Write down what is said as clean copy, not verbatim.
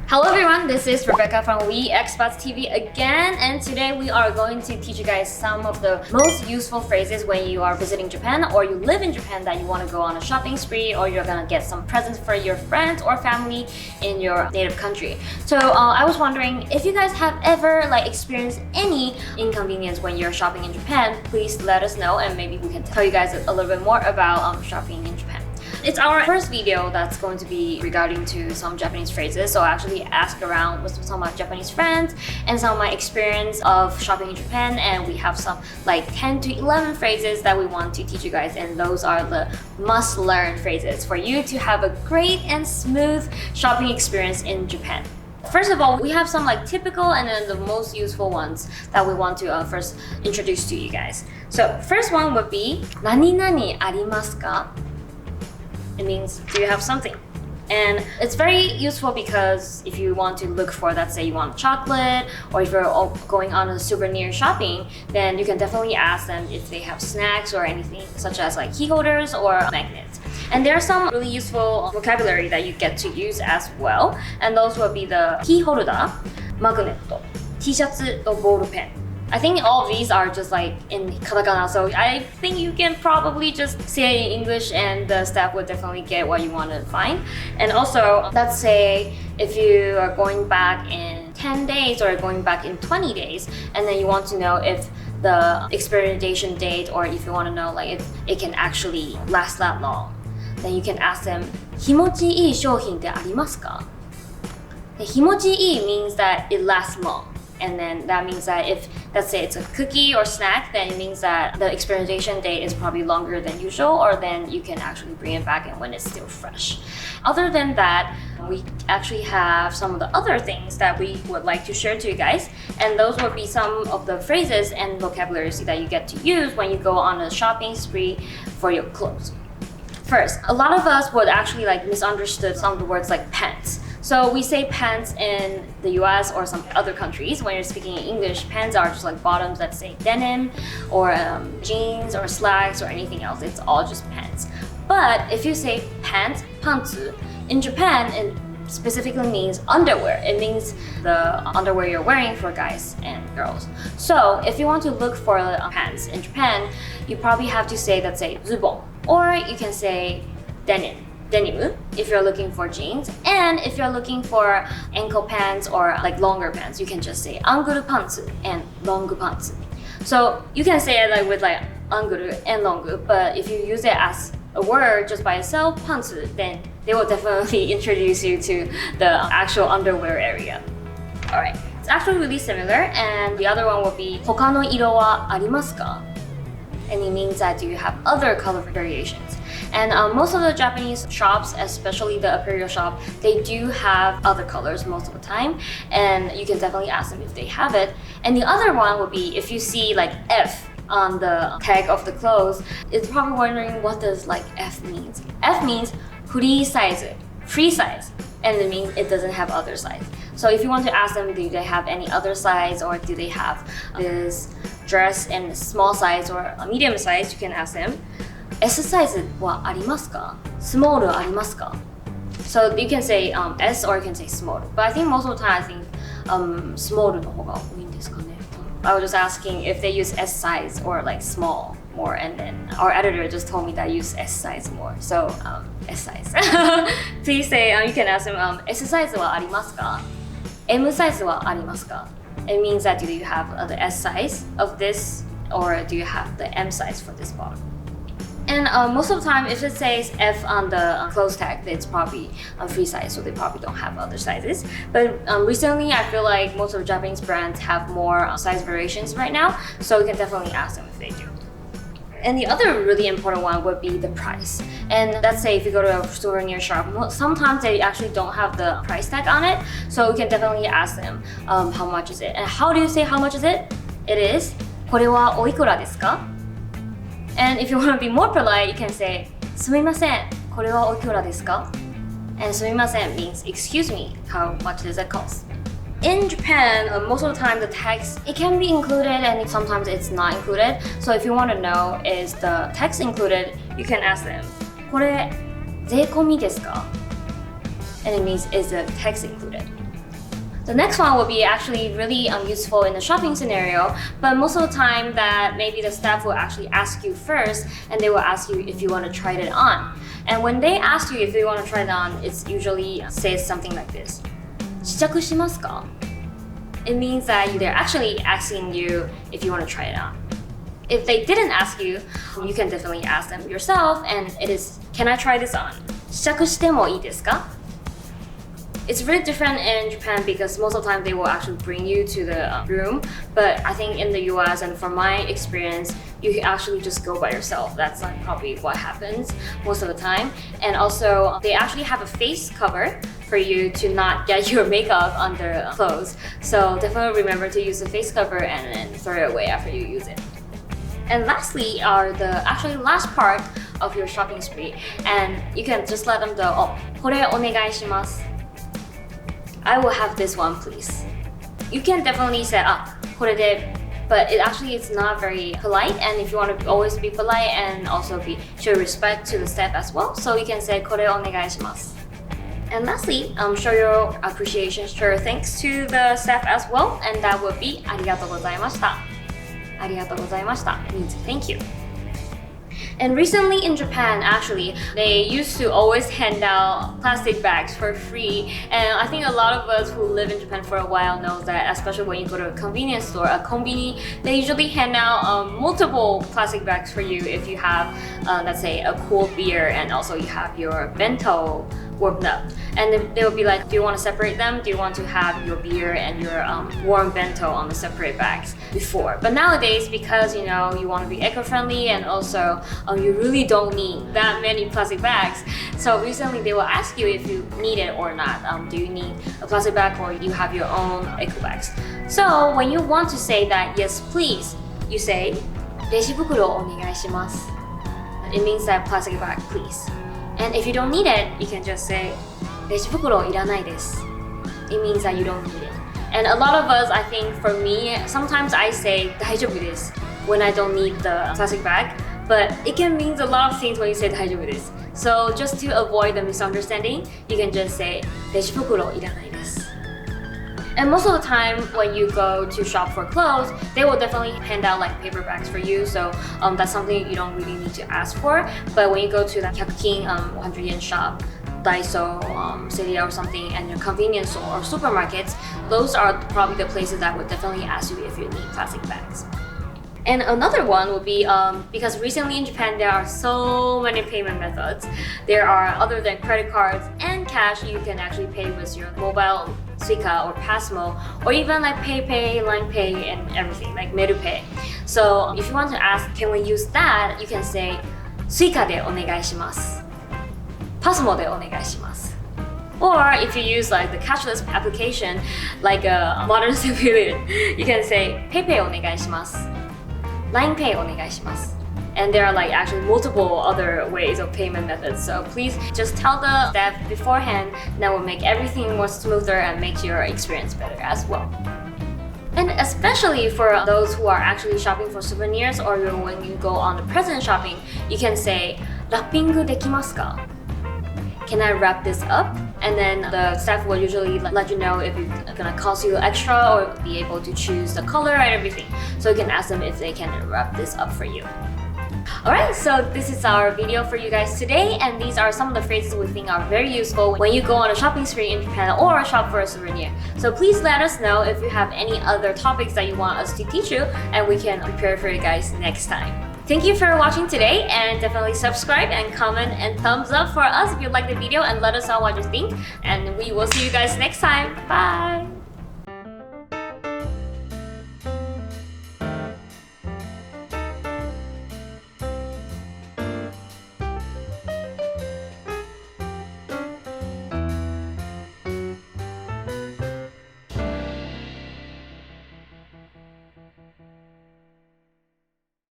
Hello everyone, this is Rebecca from WeXpats TV again, and today we are going to teach you guys some of the most useful phrases when you are visiting Japan or you live in Japan that you want to go on a shopping spree or you're gonna get some presents for your friends or family in your native country. So I was wondering if you guys have ever experienced any inconvenience when you're shopping in Japan, please let us know and maybe we can tell you guys a little bit more about shopping in Japan. It's our first video that's going to be regarding to some Japanese phrases, so I actually asked around with some of my Japanese friends and some of my experience of shopping in Japan, and we have some 10 to 11 phrases that we want to teach you guys, and those are the must-learn phrases for you to have a great and smooth shopping experience in Japan. First of all, we have some typical and then the most useful ones that we want to first introduce to you guys. So first one would be "Nani nani arimasu ka?" It means, do you have something? And it's very useful because if you want to look for, let's say you want chocolate, or if you're going on a souvenir shopping, then you can definitely ask them if they have snacks or anything such as key holders or magnets. And there are some really useful vocabulary that you get to use as well. And those will be the key holder, magnet, t-shirt, ball pen. I think all of these are just in katakana, so I think you can probably just say it in English and the staff will definitely get what you want to find. And also, let's say if you are going back in 10 days or going back in 20 days, and then you want to know if the expiration date, or if you want to know if it can actually last that long, then you can ask them, Himochi-ii Shouninn de arimasu ka? The Himochi-ii means that it lasts long. And then that means that if, let's say it's a cookie or snack, then it means that the expiration date is probably longer than usual, or then you can actually bring it back and when it's still fresh. Other than that, we actually have some of the other things that we would like to share to you guys, and those would be some of the phrases and vocabularies that you get to use when you go on a shopping spree for your clothes. First, a lot of us would actually misunderstood some of the words like pants. So we say pants in the US or some other countries. When you're speaking in English, pants are just bottoms that say denim, or jeans or slacks or anything else. It's all just pants. But if you say pants, pantsu, in Japan, it specifically means underwear. It means the underwear you're wearing for guys and girls. So if you want to look for pants in Japan, you probably have to say, let's say, zubon, or you can say denim if you're looking for jeans. And if you're looking for ankle pants or longer pants, you can just say anguru pantsu and longu pantsu. So you can say it with anguru and longu, but if you use it as a word just by itself, pantsu, then they will definitely introduce you to the actual underwear area. Alright, it's actually really similar, and the other one will be Hokano-iro wa arimasu ka? And it means that do you have other color variations? And most of the Japanese shops, especially the apparel shop, they do have other colors most of the time, and you can definitely ask them if they have it. And the other one would be if you see F on the tag of the clothes, it's probably wondering what does F means. F means free size, and it means it doesn't have other size. So if you want to ask them, do they have any other size, or do they have this dress in small size or a medium size, you can ask them, S size wa arimasu ka? Small arimasu ka? So you can say S or you can say small. But I think most of the time, I think small no hoga多いんですかね. I was just asking if they use S size or small more, and then our editor just told me that I use S size more. So S size. Please say, you can ask them, S size wa arimasu ka? M size wa arimasu ka? It means that do you have the S size of this, or do you have the M size for this bottom? And most of the time, if it says F on the clothes tag, it's probably a free size, so they probably don't have other sizes. But recently, I feel like most of the Japanese brands have more size variations right now, so you can definitely ask them if they do. And the other really important one would be the price. And let's say if you go to a souvenir shop, sometimes they actually don't have the price tag on it, so you can definitely ask them how much is it. And how do you say how much is it? It is, これはおいくらですか? And if you want to be more polite, you can say, すみません、これはおいくらですか? And すみません means excuse me, how much does it cost? In Japan, most of the time the text, it can be included and sometimes it's not included. So if you want to know, is the text included, you can ask them, これ、zeikomi desu ka? And it means, is the text included? The next one will be actually really useful in the shopping scenario, but most of the time that maybe the staff will actually ask you first and they will ask you if you want to try it on. And when they ask you if you want to try it on, it's usually says something like this. Shichaku shimasu ka? It means that they're actually asking you if you want to try it on. If they didn't ask you, you can definitely ask them yourself, and it is, can I try this on? Shichaku shitemo-lidesuka? It's really different in Japan because most of the time they will actually bring you to the room, but I think in the US and from my experience, you can actually just go by yourself. That's like probably what happens most of the time. And also, they actually have a face cover for you to not get your makeup under clothes. So definitely remember to use the face cover and then throw it away after you use it. And lastly are the actually last part of your shopping spree, and you can just let them know, oh, これお願いします. I will have this one, please. You can definitely say, これで, but it actually is not very polite, and if you want to always be polite and also show respect to the staff as well, so you can say これお願いします. And lastly, show your appreciation, show your thanks to the staff as well, and that would be ありがとうございました. ありがとうございました means thank you. And recently in Japan, actually, they used to always hand out plastic bags for free. And I think a lot of us who live in Japan for a while know that, especially when you go to a convenience store, a konbini, they usually hand out multiple plastic bags for you if you have, let's say, a cool beer and also you have your bento warmed up. And they will be like, do you want to separate them? Do you want to have your beer and your warm bento on the separate bags before? But nowadays, because you know you want to be eco-friendly and also you really don't need that many plastic bags. So recently they will ask you if you need it or not. Do you need a plastic bag or you have your own eco bags? So when you want to say that yes please, you say Rejibukuro onegaishimasu. It means that plastic bag please. And if you don't need it, you can just say Rejibukuro iranai desu. It means that you don't need it. And a lot of us, I think for me, sometimes I say daijoubu desu when I don't need the plastic bag, but it can mean a lot of things when you say daijoubu desu. So just to avoid the misunderstanding, you can just say Rejibukuro iranai desu. And most of the time when you go to shop for clothes, they will definitely hand out like paper bags for you. So that's something you don't really need to ask for. But when you go to the 100kin 100 yen shop, Daiso, City or something, and your convenience store or supermarkets, those are probably the places that would definitely ask you if you need plastic bags. And another one would be, because recently in Japan there are so many payment methods. There are, other than credit cards and cash, you can actually pay with your mobile Suica or Pasmo, or even like PayPay, Line Pay, and everything, like MeruPay. So if you want to ask, can we use that, you can say Suica de onegaishimasu. Pasmo de onegaishimasu. Or if you use like the cashless application, like a modern civilian, you can say PayPay onegaishimasu. Line Pay onegaishimasu. And there are like actually multiple other ways of payment methods. So please just tell the staff beforehand, that will make everything more smoother and makes your experience better as well. And especially for those who are actually shopping for souvenirs or when you go on the present shopping, you can say, "Wrapping dekimasuka?" Can I wrap this up? And then the staff will usually let you know if it's gonna cost you extra or be able to choose the color and everything. So you can ask them if they can wrap this up for you. Alright, so this is our video for you guys today, and these are some of the phrases we think are very useful when you go on a shopping spree in Japan or shop for a souvenir. So please let us know if you have any other topics that you want us to teach you, and we can prepare for you guys next time. Thank you for watching today, and definitely subscribe and comment and thumbs up for us if you like the video, and let us know what you think, and we will see you guys next time. Bye!